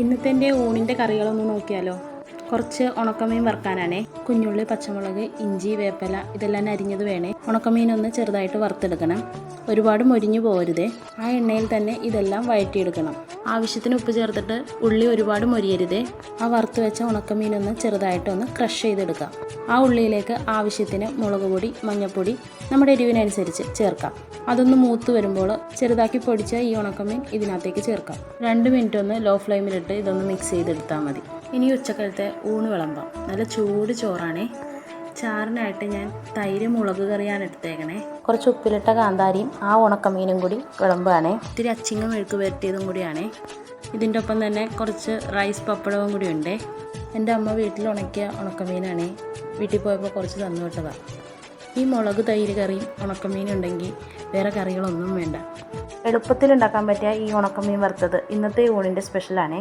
ഇന്നത്തെ എൻ്റെ ഊണിൻ്റെ കറികളൊന്ന് നോക്കിയാലോ. കുറച്ച് ഉണക്കമീൻ വറുക്കാനാണേ. കുഞ്ഞുള്ളി, പച്ചമുളക്, ഇഞ്ചി, വേപ്പില ഇതെല്ലാം അരിഞ്ഞത് വേണേ. ഉണക്കമീനൊന്ന് ചെറുതായിട്ട് വറുത്തെടുക്കണം. ഒരുപാട് മൊരിഞ്ഞു പോകരുതേ. ആ എണ്ണയിൽ തന്നെ ഇതെല്ലാം വഴറ്റിയെടുക്കണം. ആവശ്യത്തിന് ഉപ്പ് ചേർത്തിട്ട് ഉള്ളി ഒരുപാട് മൊരിയരുതേ. ആ വറുത്ത് വെച്ച ഉണക്കമീനൊന്ന് ചെറുതായിട്ടൊന്ന് ക്രഷ് ചെയ്തെടുക്കാം. ആ ഉള്ളിയിലേക്ക് ആവശ്യത്തിന് മുളക് പൊടി, മഞ്ഞൾപ്പൊടി നമ്മുടെ എരിവിനനുസരിച്ച് ചേർക്കാം. അതൊന്ന് മൂത്ത് വരുമ്പോൾ ചെറുതാക്കി പൊടിച്ച ഈ ഉണക്കമീൻ ഇതിനകത്തേക്ക് ചേർക്കാം. 2 മിനിറ്റ് ഒന്ന് ലോ ഫ്ലെയിമിലിട്ട് ഇതൊന്ന് മിക്സ് ചെയ്തെടുത്താൽ മതി. ഇനി ഉച്ചക്കലത്തെ ഊണ് വിളമ്പാം. നല്ല ചൂട് ചോറാണേ. ചാറിനായിട്ട് ഞാൻ തൈര് മുളക് കറിയാണ് എടുത്തേക്കണേ. കുറച്ച് ഉപ്പിലിട്ട കാന്താരിയും ആ ഉണക്കമീനും കൂടി വിളമ്പാണേ. ഇത്തിരി അച്ചിങ്ങ മെഴുക്ക് പുരട്ടിയതും കൂടിയാണേ. ഇതിൻ്റെ ഒപ്പം തന്നെ കുറച്ച് റൈസ് പപ്പടവും കൂടി ഉണ്ടേ. എൻ്റെ അമ്മ വീട്ടിൽ ഉണക്കിയ ഉണക്കമീനാണേ. വീട്ടിൽ പോയപ്പോൾ കുറച്ച് തന്നു വിട്ടതാണ്. ഈ മുളക് തൈര് കറിയും ഉണക്കമീനും ഉണ്ടെങ്കിൽ വേറെ കറികളൊന്നും വേണ്ട. എളുപ്പത്തിൽ ഉണ്ടാക്കാൻ പറ്റിയ ഈ ഉണക്കമീൻ വറുത്തത് ഇന്നത്തെ ഊണിൻ്റെ സ്പെഷ്യലാണേ.